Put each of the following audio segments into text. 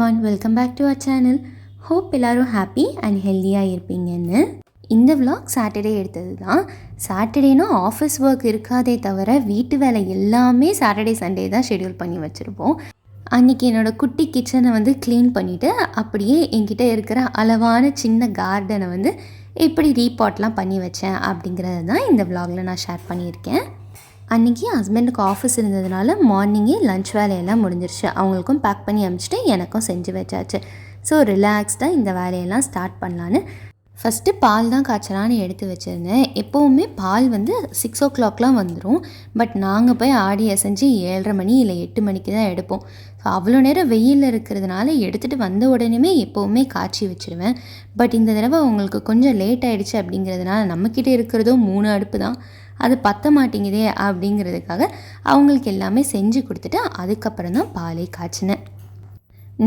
Everyone, welcome back to our channel. Hope எல்லோரும் happy and ஹெல்த்தியாக இருப்பீங்கன்னு. இந்த விலாக் சாட்டர்டே எடுத்தது தான். சாட்டர்டேனா ஆஃபீஸ் ஒர்க் இருக்காதே தவிர வீட்டு வேலை எல்லாமே சாட்டர்டே சண்டே தான் ஷெடியூல் பண்ணி வச்சுருப்போம். அன்றைக்கி என்னோடய குட்டி கிச்சனை வந்து க்ளீன் பண்ணிவிட்டு அப்படியே என்கிட்ட இருக்கிற அளவான சின்ன கார்டனை வந்து எப்படி ரீபாட்லாம் பண்ணி வச்சேன் அப்படிங்கிறது தான் இந்த விலாகில் நான் ஷேர் பண்ணியிருக்கேன். அன்றைக்கி ஹஸ்பண்டுக்கு ஆஃபீஸ் இருந்ததுனால மார்னிங்கே லன்ச் வேலையெல்லாம் முடிஞ்சிருச்சு. அவங்களுக்கும் பேக் பண்ணி அனுப்பிச்சிட்டு எனக்கும் செஞ்சு வச்சாச்சு. ஸோ ரிலாக்ஸ்டாக இந்த வேலையெல்லாம் ஸ்டார்ட் பண்ணலான்னு ஃபஸ்ட்டு பால் தான் காய்ச்சலான்னு எடுத்து வச்சுருந்தேன். எப்போவுமே பால் வந்து 6 o'clockலாம் வந்துடும். பட் நாங்கள் போய் ஆடி அசைஞ்சு 7:30 மணி இல்லை 8 மணிக்கு தான் எடுப்போம். ஸோ அவ்வளோ நேரம் வெயிலில் இருக்கிறதுனால எடுத்துகிட்டு வந்த உடனே எப்போவுமே காய்ச்சி வச்சுருவேன். பட் இந்த தடவை அவங்களுக்கு கொஞ்சம் லேட் ஆகிடுச்சு அப்படிங்கிறதுனால நம்மக்கிட்ட இருக்கிறதும் 3 அடுப்பு தான், அது பற்ற மாட்டேங்குதே அப்படிங்கிறதுக்காக அவங்களுக்கு எல்லாமே செஞ்சு கொடுத்துட்டு அதுக்கப்புறம் தான் பாலே காய்ச்சினேன்.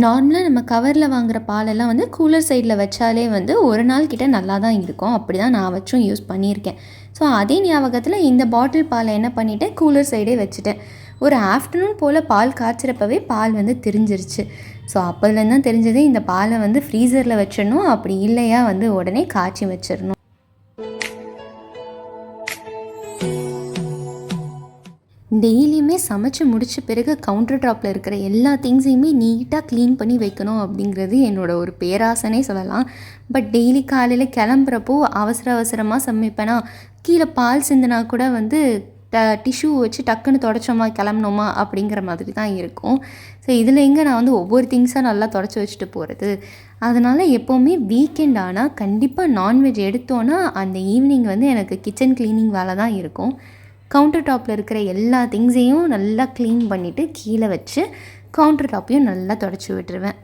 நார்மலாக நம்ம கவரில் வாங்குகிற பாலெல்லாம் வந்து கூலர் சைடில் வச்சாலே வந்து ஒரு நாள் கிட்ட நல்லா தான் இருக்கும். அப்படி தான் நான் வச்சும் யூஸ் பண்ணியிருக்கேன். ஸோ அதே ஞாபகத்தில் இந்த பாட்டில் பாலை என்ன பண்ணிவிட்டேன், கூலர் சைடே வச்சுட்டேன். ஒரு ஆஃப்டர்நூன் போல் பால் காய்ச்சிறப்பவே பால் வந்து திரிஞ்சிருச்சு. ஸோ அப்போதுலேருந்து தான் தெரிஞ்சது இந்த பாலை வந்து ஃப்ரீசரில் வச்சிடணும், அப்படி இல்லையா வந்து உடனே காய்ச்சி வச்சிடணும். டெய்லியுமே சமைச்சு முடித்த பிறகு கவுண்டர் டாப்பில் இருக்கிற எல்லா திங்ஸையுமே நீட்டாக க்ளீன் பண்ணி வைக்கணும் அப்படிங்கிறது என்னோடய ஒரு பேராசனே சொல்லலாம். பட் டெய்லி காலையில் கிளம்புறப்போ அவசரமாக சமைப்பேனா, கீழே பால் சிந்தினா கூட வந்து டிஷ்யூ வச்சு டக்குன்னு தொடச்சோமா கிளம்புனோமா அப்படிங்கிற மாதிரி தான் இருக்கும். ஸோ இதில் எங்கே நான் வந்து ஒவ்வொரு திங்ஸாக நல்லா தொடச்சி வச்சுட்டு போகிறது. அதனால் எப்போவுமே வீக்கெண்ட் ஆனால் கண்டிப்பாக நான்வெஜ் எடுத்தோன்னா அந்த ஈவினிங் வந்து எனக்கு கிச்சன் க்ளீனிங் வேலை தான் இருக்கும். கவுண்டர் டாப்பில் இருக்கிற எல்லா திங்ஸையும் நல்லா க்ளீன் பண்ணிவிட்டு கீழே வச்சு கவுண்டர் டாப்பையும் நல்லா தொடச்சி விட்டுருவேன்.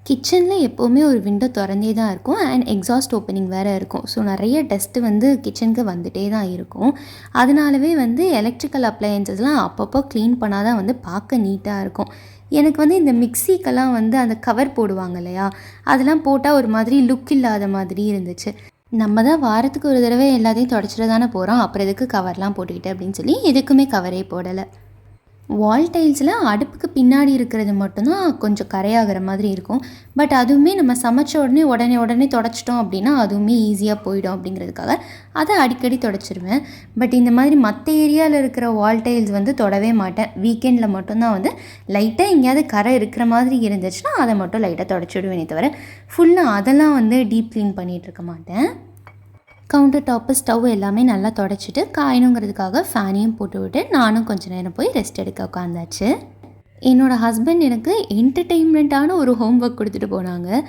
கிச்சனில் எப்போவுமே ஒரு விண்டோ திறந்தே தான் இருக்கும் அண்ட் எக்ஸாஸ்ட் ஓப்பனிங் வேறு இருக்கும். ஸோ நிறைய டஸ்ட்டு வந்து கிச்சனுக்கு வந்துகிட்டே தான் இருக்கும். அதனாலவே வந்து எலக்ட்ரிக்கல் அப்ளையன்சஸ்லாம் அப்பப்போ க்ளீன் பண்ணால் தான் வந்து பார்க்க நீட்டாக இருக்கும். எனக்கு வந்து இந்த மிக்சிக்கெல்லாம் வந்து அந்த கவர் போடுவாங்க இல்லையா, அதெல்லாம் போட்டால் ஒரு மாதிரி லுக் இல்லாத மாதிரி இருந்துச்சு. நம்ம தான் வாரத்துக்கு ஒரு தடவை எல்லாத்தையும் தொடச்சிட்டு தானே போகிறோம், அப்புறம் எதுக்கு கவர்லாம் போட்டுக்கிட்டு அப்படின்னு சொல்லி எதுக்குமே கவரே போடலை. வால் டைல்ஸில் அடுப்புக்கு பின்னாடி இருக்கிறது மட்டும்தான் கொஞ்சம் கரையாகிற மாதிரி இருக்கும். பட் அதுவுமே நம்ம சமைச்ச உடனே தொடச்சிட்டோம் அப்படின்னா அதுவுமே ஈஸியாக போயிடும் அப்படிங்கிறதுக்காக அதை அடிக்கடி தொடச்சிருவேன். பட் இந்த மாதிரி மற்ற ஏரியாவில் இருக்கிற வால் டைல்ஸ் வந்து தொடவே மாட்டேன். வீக்கெண்டில் மட்டும்தான் வந்து லைட்டாக எங்கேயாவது கரை இருக்கிற மாதிரி இருந்துச்சுன்னா அதை மட்டும் லைட்டாக தொடச்சிடுவேனே தவிர ஃபுல்லாக அதெல்லாம் வந்து டீப் க்ளீன் பண்ணிகிட்டு இருக்க மாட்டேன். கவுண்டர் டாப்பு ஸ்டவ் எல்லாமே நல்லா தொடச்சிட்டு காயணுங்கிறதுக்காக ஃபேனையும் போட்டு விட்டு நானும் கொஞ்சம் நேரம் போய் ரெஸ்ட் எடுக்க உட்காந்தாச்சு. என்னோடய ஹஸ்பண்ட் எனக்கு என்டர்டெயின்மெண்ட்டான ஒரு ஹோம் ஒர்க் கொடுத்துட்டு போனாங்க.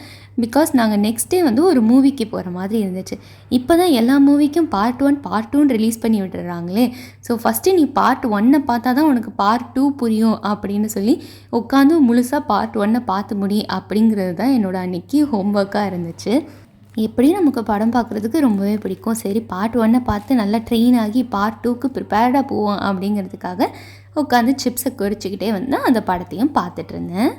பிகாஸ் நாங்கள் நெக்ஸ்ட் டே வந்து ஒரு மூவிக்கு போகிற மாதிரி இருந்துச்சு. இப்போ தான் எல்லா மூவிக்கும் பார்ட் 1 பார்ட் 2 ரிலீஸ் பண்ணி விட்டுறாங்களே. ஸோ ஃபஸ்ட்டு நீ பார்ட் 1 பார்த்தா தான் உனக்கு பார்ட் 2 புரியும் அப்படின்னு சொல்லி உட்காந்து முழுசாக பார்ட் 1 பார்த்து முடி அப்படிங்கிறது தான் என்னோடய அன்றைக்கி ஹோம் ஒர்க்காக இருந்துச்சு. எப்படியும் நமக்கு படம் பார்க்குறதுக்கு ரொம்பவே பிடிக்கும். சரி பார்ட் 1 பார்த்து நல்லா ட்ரெயின் ஆகி பார்ட் 2க்கு ப்ரிப்பேர்டாக போவோம் அப்படிங்கிறதுக்காக உட்காந்து சிப்ஸை குறிச்சிக்கிட்டே வந்து அந்த படத்தையும் பார்த்துட்டு இருந்தேன்.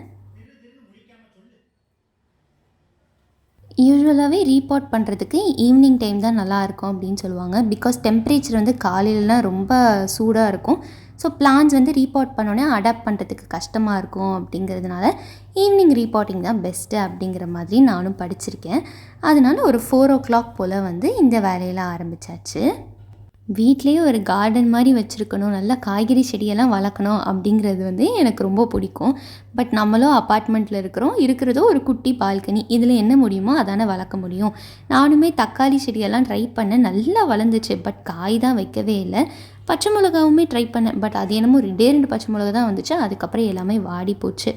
யூஸ்வலாகவே ரீபாட் பண்ணுறதுக்கு ஈவினிங் டைம் தான் நல்லாயிருக்கும் அப்படின்னு சொல்லுவாங்க. பிகாஸ் டெம்பரேச்சர் வந்து காலையிலலாம் ரொம்ப சூடாக இருக்கும். ஸோ பிளான்ஸ் வந்து ரீபாட் பண்ணோன்னே அடாப்ட் பண்ணுறதுக்கு கஷ்டமாக இருக்கும் அப்படிங்கிறதுனால ஈவினிங் ரீபாட்டிங் தான் பெஸ்ட்டு அப்படிங்கிற மாதிரி நானும் படிச்சிருக்கேன். அதனால ஒரு 4 o'clock போல் வந்து இந்த வேலையில் ஆரம்பித்தாச்சு. வீட்லேயே ஒரு கார்டன் மாதிரி வச்சுருக்கணும், நல்லா காய்கறி செடியெல்லாம் வளர்க்கணும் அப்படிங்கிறது வந்து எனக்கு ரொம்ப பிடிக்கும். பட் நம்மளும் அப்பார்ட்மெண்ட்டில் இருக்கிறதோ ஒரு குட்டி பால்கனி, இதில் என்ன முடியுமோ அதானே வளர்க்க முடியும். நானுமே தக்காளி செடியெல்லாம் ட்ரை பண்ணேன், நல்லா வளர்ந்துச்சு. பட் காய் தான் வைக்கவே இல்லை. பச்சை மிளகாவுமே ட்ரை பண்ணேன். பட் அது என்னமோ 2 பச்சை மிளகா தான் வந்துச்சு. அதுக்கப்புறம் எல்லாமே வாடி போச்சு.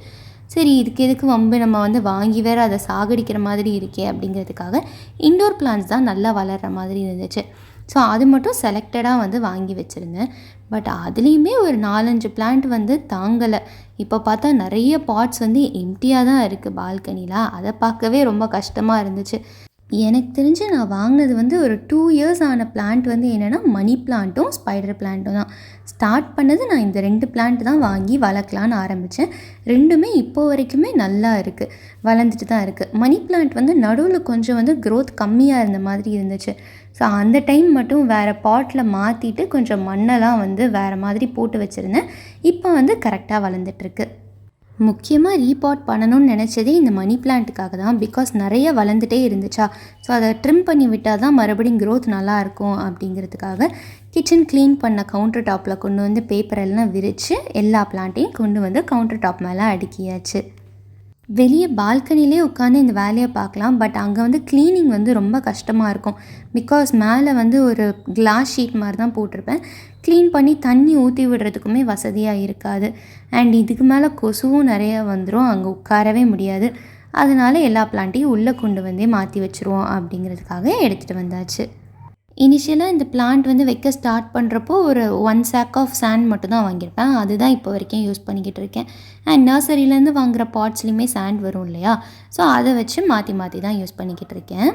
சரி இதுக்கு எதுக்கு வம்பு, நம்ம வந்து வாங்கி வேறு அதை சாகடிக்கிற மாதிரி இருக்கே அப்படிங்கிறதுக்காக இன்டோர் பிளான்ஸ் தான் நல்லா வளர்கிற மாதிரி இருந்துச்சு. ஸோ அது மட்டும் செலக்டடாக வந்து வாங்கி வச்சுருந்தேன். பட் அதுலேயுமே ஒரு 4-5 பிளான்ட் வந்து தாங்கலை. இப்போ பார்த்தா நிறைய பாட்ஸ் வந்து எம்டியாக தான் இருக்குது பால்கனியில். அதை பார்க்கவே ரொம்ப கஷ்டமாக இருந்துச்சு. எனக்கு தெரிஞ்சு நான் வாங்கினது வந்து ஒரு 2 years ஆன பிளான்ட் வந்து என்னென்னா மணி பிளான்ட்டும் ஸ்பைடர் பிளான்ட்டும் தான். ஸ்டார்ட் பண்ணது நான் இந்த 2 பிளான்ட் தான் வாங்கி வளர்க்கலான்னு ஆரம்பித்தேன். ரெண்டுமே இப்போ வரைக்குமே நல்லா இருக்குது, வளர்ந்துட்டு தான் இருக்குது. மணி பிளான்ட் வந்து நடுவில் கொஞ்சம் வந்து க்ரோத் கம்மியாக இருந்த மாதிரி இருந்துச்சு. ஸோ அந்த டைம் மட்டும் வேறு பாட்டில் மாற்றிட்டு கொஞ்சம் மண்ணெல்லாம் வந்து வேறு மாதிரி போட்டு வச்சுருந்தேன். இப்போ வந்து கரெக்டாக வளர்ந்துட்டுருக்கு. முக்கியமாக ரீபாட் பண்ணணும்னு நினச்சதே இந்த மணி பிளான்ட்டுக்காக தான். பிகாஸ் நிறைய வளர்ந்துட்டே இருந்துச்சா, ஸோ அதை ட்ரிம் பண்ணி விட்டால் தான் மறுபடியும் க்ரோத் நல்லாயிருக்கும் அப்படிங்கிறதுக்காக கிச்சன் க்ளீன் பண்ண கவுண்டர் டாப்பில் கொண்டு வந்து பேப்பர் எல்லாம் விரித்து எல்லா பிளான்ட்டையும் கொண்டு வந்து கவுண்டர் டாப் மேலே அடுக்கியாச்சு. வெளியே பால்கனிலே உட்காந்து இந்த வேலையை பார்க்கலாம். பட் அங்கே வந்து க்ளீனிங் வந்து ரொம்ப கஷ்டமாக இருக்கும். பிகாஸ் மேலே வந்து ஒரு கிளாஸ் ஷீட் மாதிரி தான் போட்டிருப்பேன். க்ளீன் பண்ணி தண்ணி ஊற்றி விடுறதுக்குமே வசதியாக இருக்காது. அண்ட் இதுக்கு மேலே கொசுவும் நிறையா வந்துடும், அங்கே உட்காரவே முடியாது. அதனால் எல்லா பிளான்ட்டையும் உள்ளே கொண்டு வந்தே மாற்றி வச்சுருவோம் அப்படிங்கிறதுக்காக எடுத்துகிட்டு வந்தாச்சு. இனிஷியலாக இந்த பிளான்ட் வந்து வைக்க ஸ்டார்ட் பண்ணுறப்போ ஒரு 1 sack ஆஃப் சாண்ட் மட்டும் தான் வாங்கியிருப்பேன். அதுதான் இப்போ வரைக்கும் யூஸ் பண்ணிக்கிட்டு இருக்கேன். அண்ட் நர்சரியிலேருந்து வாங்குகிற பாட்ஸ்லேயுமே சாண்ட் வரும் இல்லையா, ஸோ அதை வச்சு மாற்றி மாற்றி தான் யூஸ் பண்ணிக்கிட்டு இருக்கேன்.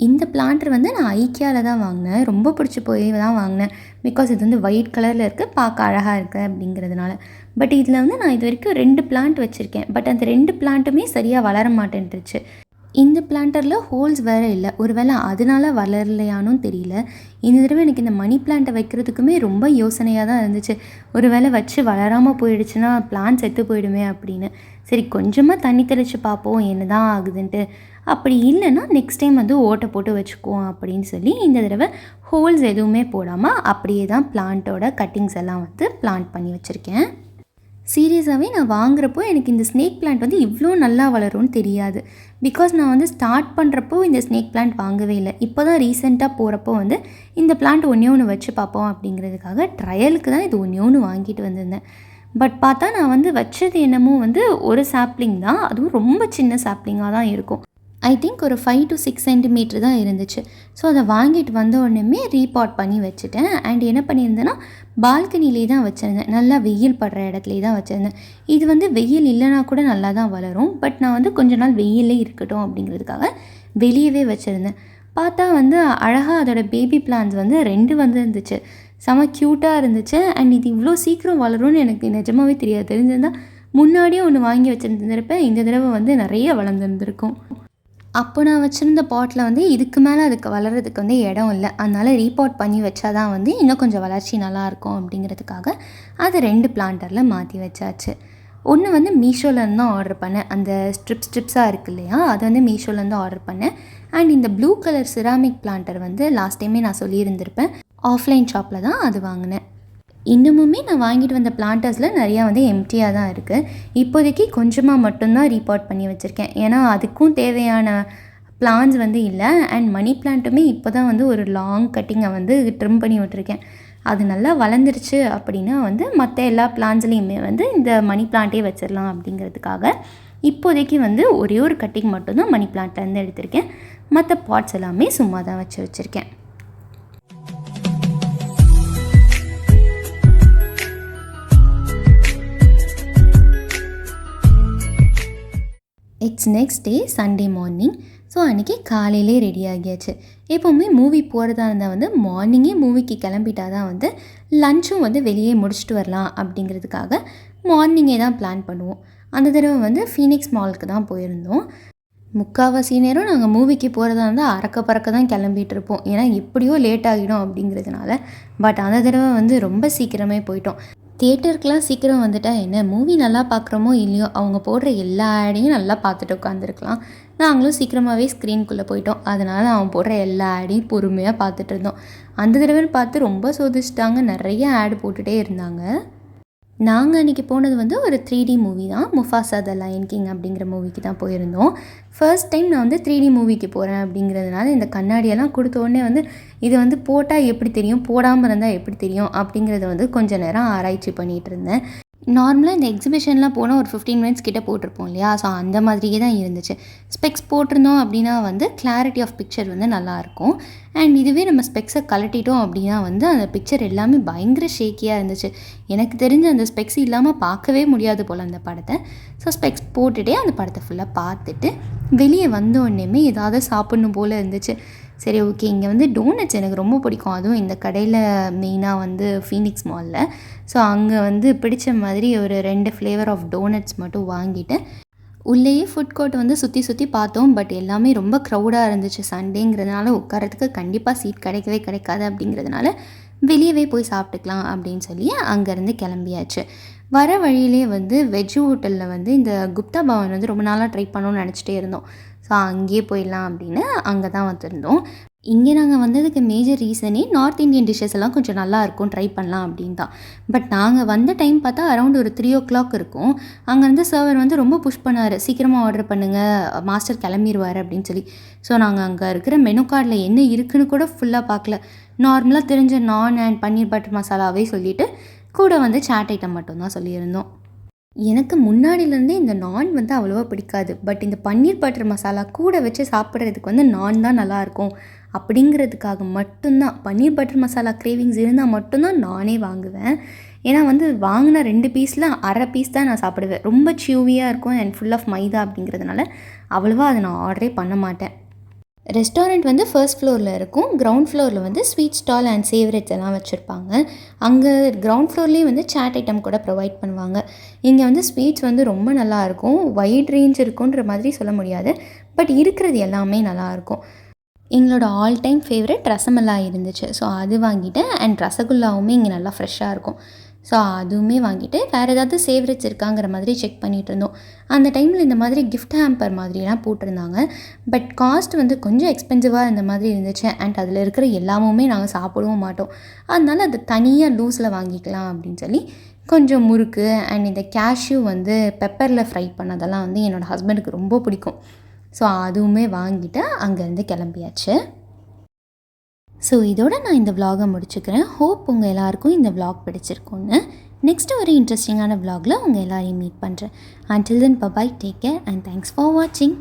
இந்த பிளான்டர் வந்து நான் ஐக்கியாவில் தான் வாங்கினேன். ரொம்ப பிடிச்சி போய் தான் வாங்கினேன். பிகாஸ் இது வந்து ஒயிட் கலரில் இருக்குது, பார்க்க அழகாக இருக்குது அப்படிங்கிறதுனால. பட் இதில் வந்து நான் இது வரைக்கும் 2 பிளான்ட் வச்சுருக்கேன். பட் அந்த 2 பிளான்ட்டுமே சரியாக வளர மாட்டேன்ருச்சு. இந்த பிளான்டரில் ஹோல்ஸ் வேறு இல்லை. ஒரு வேளை அதனால வளரலையானும் தெரியல. இந்த தடவை எனக்கு இந்த மணி பிளான்ட்டை வைக்கிறதுக்குமே ரொம்ப யோசனையாக தான் இருந்துச்சு. ஒரு வேளை வச்சு வளராமல் போயிடுச்சுன்னா பிளான்ட் செத்து போயிடுமே அப்படின்னு. சரி கொஞ்சமாக தண்ணி தெளித்து பார்ப்போம் என்ன தான் ஆகுதுன்ட்டு. அப்படி இல்லைன்னா நெக்ஸ்ட் டைம் வந்து ஓட்டை போட்டு வச்சுக்குவோம் அப்படின்னு சொல்லி இந்த தடவை ஹோல்ஸ் எதுவுமே போடாமல் அப்படியே தான் பிளான்ட்டோட கட்டிங்ஸ் எல்லாம் வந்து பிளான்ட் பண்ணி வச்சுருக்கேன். சீரியஸாகவே நான் வாங்குறப்போ எனக்கு இந்த ஸ்னேக் பிளான்ட் வந்து இவ்வளோ நல்லா வளரும்னு தெரியாது. பிகாஸ் நான் வந்து ஸ்டார்ட் பண்ணுறப்போ இந்த ஸ்னேக் பிளான்ட் வாங்கவே இல்லை. இப்போ தான் ரீசெண்டாக போகிறப்போ வந்து இந்த பிளான்ட் ஒன்று வச்சு பார்ப்போம் அப்படிங்கிறதுக்காக ட்ரையலுக்கு தான் இது ஒன்று வாங்கிட்டு வந்திருந்தேன். பட் பார்த்தா நான் வந்து வச்சது என்னமோ வந்து ஒரு சாப்ளிங் தான், அதுவும் ரொம்ப சின்ன சாப்ளிங்காக தான் இருக்கும். ஐ திங்க் ஒரு 5 to 6 சென்டிமீட்டர் தான் இருந்துச்சு. ஸோ அதை வாங்கிட்டு வந்த உடனே ரீபாட் பண்ணி வச்சுட்டேன். அண்ட் என்ன பண்ணியிருந்தேன்னா பால்கனிலே தான் வச்சுருந்தேன். நல்லா வெயில் படுற இடத்துலே தான் வச்சுருந்தேன். இது வந்து வெயில் இல்லைனா கூட நல்லா தான் வளரும். பட் நான் வந்து கொஞ்ச நாள் வெயிலே இருக்கட்டும் அப்படிங்கிறதுக்காக வெளியவே வச்சுருந்தேன். பார்த்தா வந்து அழகாக அதோடய பேபி பிளான்ஸ் வந்து 2 வந்து இருந்துச்சு. செம க்யூட்டாக இருந்துச்சு. அண்ட் இது இவ்வளோ சீக்கிரம் வளரும்னு எனக்கு நிஜமாகவே தெரியாது. தெரிஞ்சிருந்தால் முன்னாடியே ஒன்று வாங்கி வச்சுருந்துருப்பேன். இந்த தடவை வந்து நிறைய வளர்ந்துருந்துருக்கும். அப்போ நான் வச்சுருந்த பாட்டில் வந்து இதுக்கு மேலே அதுக்கு வளர்கிறதுக்கு வந்து இடம் இல்லை. அதனால் ரீபாட் பண்ணி வச்சா தான் வந்து இன்னும் கொஞ்சம் வளர்ச்சி நல்லாயிருக்கும் அப்படிங்கிறதுக்காக அதை 2 பிளான்டரில் மாற்றி வச்சாச்சு. ஒன்று வந்து மீஷோலேருந்து தான் ஆர்டர் பண்ணேன். அந்த ஸ்ட்ரிப்ஸாக இருக்குது இல்லையா, அது வந்து மீஷோலேருந்து ஆர்டர் பண்ணேன். அண்ட் இந்த ப்ளூ கலர் சிராமிக் பிளான்டர் வந்து லாஸ்ட் டைமே நான் சொல்லியிருந்திருப்பேன், ஆஃப்லைன் ஷாப்பில் தான் அது வாங்கினேன். இன்னுமுமே நான் வாங்கிட்டு வந்த பிளான்டர்ஸில் நிறையா வந்து எம்டியாக தான் இருக்குது. இப்போதைக்கு கொஞ்சமாக மட்டும்தான் ரீபாட் பண்ணி வச்சுருக்கேன். ஏன்னா அதுக்கும் தேவையான பிளான்ஸ் வந்து இல்லை. அண்ட் மணி பிளான்ட்டுமே இப்போ தான் வந்து ஒரு லாங் கட்டிங்கை வந்து ட்ரிம் பண்ணி விட்டுருக்கேன். அது நல்லா வளர்ந்துருச்சு அப்படின்னா வந்து மற்ற எல்லா பிளான்ஸ்லேயுமே வந்து இந்த மணி பிளான்ட்டே வச்சிடலாம் அப்படிங்கிறதுக்காக இப்போதைக்கு வந்து ஒரே ஒரு கட்டிங் மட்டும்தான் மணி பிளான்ட்லேருந்து எடுத்திருக்கேன். மற்ற பாட்ஸ் எல்லாமே சும்மா தான் வச்சுருக்கேன். It's next day Sunday morning. So அன்றைக்கி காலையிலே ரெடி ஆகியாச்சு. எப்போவுமே மூவி போகிறதா இருந்தால் வந்து மார்னிங்கே மூவிக்கு கிளம்பிட்டா தான் வந்து லஞ்சும் வந்து வெளியே முடிச்சுட்டு வரலாம் அப்படிங்கிறதுக்காக மார்னிங்கே தான் பிளான் பண்ணுவோம். அந்த தடவை வந்து ஃபீனிக்ஸ் மாலுக்கு தான் போயிருந்தோம். முக்கால்வாசி நேரம் நாங்கள் மூவிக்கு போகிறதா இருந்தால் அறக்க பறக்க தான் கிளம்பிகிட்டு இருப்போம். ஏன்னா எப்படியோ லேட் ஆகிடும் அப்படிங்கிறதுனால. பட் அந்த தடவை வந்து ரொம்ப சீக்கிரமே போயிட்டோம். தியேட்டருக்கெலாம் சீக்கிரம் வந்துட்டால் என்ன, மூவி நல்லா பார்க்குறோமோ இல்லையோ அவங்க போடுற எல்லா ஆடையும் நல்லா பார்த்துட்டு உட்காந்துருக்கலாம். நாங்களும் சீக்கிரமாகவே ஸ்க்ரீனுக்குள்ளே போயிட்டோம். அதனால் அவன் போடுற எல்லா ஆடையும் பொறுமையாக பார்த்துட்டு இருந்தோம். அந்த தடவைன்னு பார்த்து ரொம்ப சோதிச்சிட்டாங்க, நிறைய ஆடு போட்டுகிட்டே இருந்தாங்க. நாங்கள் அன்றைக்கி போனது வந்து ஒரு 3D மூவி தான், முஃபாசா த லயன் கிங் அப்படிங்கிற மூவிக்கு தான் போயிருந்தோம். ஃபர்ஸ்ட் டைம் நான் வந்து 3D மூவிக்கு போகிறேன் அப்படிங்கிறதுனால இந்த கண்ணாடியெல்லாம் கொடுத்த உடனே வந்து இது வந்து போட்டால் எப்படி தெரியும், போடாமல் இருந்தால் எப்படி தெரியும் அப்படிங்கிறத வந்து கொஞ்சம் நேரம் ஆராய்ச்சி பண்ணிகிட்டு இருந்தேன். நார்மலாக இந்த எக்ஸிபிஷன்லாம் போனால் ஒரு 15 மினிட்ஸ் கிட்டே போட்டிருப்போம் இல்லையா, ஸோ அந்த மாதிரியே தான் இருந்துச்சு. ஸ்பெக்ஸ் போட்டிருந்தோம் அப்படின்னா வந்து கிளாரிட்டி ஆஃப் பிக்சர் வந்து நல்லாயிருக்கும். அண்ட் இதுவே நம்ம ஸ்பெக்ஸை கலட்டிட்டோம் அப்படின்னா வந்து அந்த பிக்சர் எல்லாமே பயங்கர ஷேக்கியாக இருந்துச்சு. எனக்கு தெரிஞ்ச அந்த ஸ்பெக்ஸ் இல்லாமல் பார்க்கவே முடியாது போல் அந்த படத்தை. ஸோ ஸ்பெக்ஸ் போட்டுகிட்டே அந்த படத்தை ஃபுல்லாக பார்த்துட்டு வெளியே வந்தோடனேமே ஏதாவது சாப்பிட்ணும் போல் இருந்துச்சு. சரி ஓகே, இங்கே வந்து டோனட்ஸ் எனக்கு ரொம்ப பிடிக்கும். அதுவும் இந்த கடையில் மெயினாக வந்து ஃபீனிக்ஸ் மாலில். ஸோ அங்கே வந்து பிடிச்ச மாதிரி ஒரு 2 ஃப்ளேவர் ஆஃப் டோனட்ஸ் மட்டும் வாங்கிட்டு உள்ளேயே ஃபுட் கோர்ட் வந்து சுற்றி பார்த்தோம். பட் எல்லாமே ரொம்ப க்ரௌடாக இருந்துச்சு. சண்டேங்கிறதுனால உட்காரத்துக்கு கண்டிப்பாக சீட் கிடைக்கவே கிடைக்காது அப்படிங்கிறதுனால வெளியவே போய் சாப்பிட்டுக்கலாம் அப்படின்னு சொல்லி அங்கேருந்து கிளம்பியாச்சு. வர வழியிலே வந்து வெஜ் ஹோட்டலில் வந்து இந்த குப்தா பவன் வந்து ரொம்ப நாளாக ட்ரை பண்ணணும்னு நினச்சிட்டே இருந்தோம். ஸோ அங்கேயே போயிடலாம் அப்படின்னு அங்கே தான் வந்திருந்தோம். இங்கே நாங்கள் வந்ததுக்கு மேஜர் ரீசனே நார்த் இந்தியன் டிஷ்ஷஸ் எல்லாம் கொஞ்சம் நல்லாயிருக்கும், ட்ரை பண்ணலாம் அப்படின்னு தான். பட் நாங்கள் வந்த டைம் பார்த்தா அரௌண்ட் ஒரு 3:00 இருக்கும். அங்கேருந்து சர்வர் வந்து ரொம்ப புஷ் பண்ணார், சீக்கிரமாக ஆர்டர் பண்ணுங்கள், மாஸ்டர் கிளம்பிடுவார் அப்படின்னு சொல்லி. ஸோ நாங்கள் அங்கே இருக்கிற மெனு கார்டில் என்ன இருக்குன்னு கூட ஃபுல்லாக பார்க்கல. நார்மலாக தெரிஞ்ச நான் அண்ட் பன்னீர் பட்டர் மசாலாவே சொல்லிவிட்டு கூட வந்து சாட் ஐட்டம் மட்டும்தான் சொல்லியிருந்தோம். எனக்கு முன்னாடியிலேருந்தே இந்த நான் வந்து அவ்வளோவா பிடிக்காது. பட் இந்த பன்னீர் பட்டர் மசாலா கூட வச்சு சாப்பிட்றதுக்கு வந்து நான் தான் நல்லாயிருக்கும் அப்படிங்கிறதுக்காக மட்டும்தான், பன்னீர் பட்டர் மசாலா கிரேவிங்ஸ் இருந்தால் மட்டும்தான் நானே வாங்குவேன். ஏன்னா வந்து வாங்கின 2 பீஸில் அரை பீஸ் தான் நான் சாப்பிடுவேன். ரொம்ப சியூவியாக இருக்கும் அண்ட் ஃபுல் ஆஃப் மைதா அப்படிங்கிறதுனால அவ்வளோவா அதை நான் ஆர்டரே பண்ண மாட்டேன். ரெஸ்டாரண்ட் வந்து ஃபர்ஸ்ட் ஃப்ளோரில் இருக்கும். கிரவுண்ட் ஃப்ளோரில் வந்து ஸ்வீட் ஸ்டால் அண்ட் சேவரேட்ஸ் எல்லாம் வச்சுருப்பாங்க. அங்கே கிரவுண்ட் ஃப்ளோர்லேயே வந்து சாட் ஐட்டம் கூட ப்ரொவைட் பண்ணுவாங்க. இங்கே வந்து ஸ்வீட்ஸ் வந்து ரொம்ப நல்லாயிருக்கும். வைட் ரேஞ்ச் இருக்குன்ற மாதிரி சொல்ல முடியாது, பட் இருக்கிறது எல்லாமே நல்லாயிருக்கும். எங்களோட ஆல் டைம் ஃபேவரட் ரசமலாய் இருந்துச்சு. ஸோ அது வாங்கிட்டேன். அண்ட் ரசகுல்லாவுமே இங்கே நல்லா ஃப்ரெஷ்ஷாக இருக்கும். ஸோ அதுவுமே வாங்கிட்டு வேறு ஏதாவது ஃபேவரட்ஸ் இருக்காங்கிற மாதிரி செக் பண்ணிகிட்டு இருந்தோம். அந்த டைமில் இந்த மாதிரி கிஃப்ட் ஹேம்பர் மாதிரிலாம் போட்டிருந்தாங்க. பட் காஸ்ட் வந்து கொஞ்சம் எக்ஸ்பென்சிவாக இந்த மாதிரி இருந்துச்சு. அண்ட் அதில் இருக்கிற எல்லாமுமே நாங்கள் சாப்பிடவும் மாட்டோம். அதனால் அது தனியாக லூஸில் வாங்கிக்கலாம் அப்படின்னு சொல்லி கொஞ்சம் முறுக்கு அண்ட் இந்த கேஷ்யூ வந்து பெப்பரில் ஃப்ரை பண்ணதெல்லாம் வந்து என்னோடய ஹஸ்பண்டுக்கு ரொம்ப பிடிக்கும். ஸோ அதுவுமே வாங்கிட்டு அங்கேருந்து கிளம்பியாச்சு. ஸோ இதோட நான் இந்த விலாகை முடிச்சுக்கிறேன். ஹோப் உங்கள் எல்லாருக்கும் இந்த விலாக் பிடிச்சிருக்குன்னு. நெக்ஸ்ட்டு ஒரு இன்ட்ரெஸ்டிங்கான விலாகில் உங்கள் எல்லாரையும் மீட் பண்ணுறேன். Until then, bye-bye, take care and thanks for watching.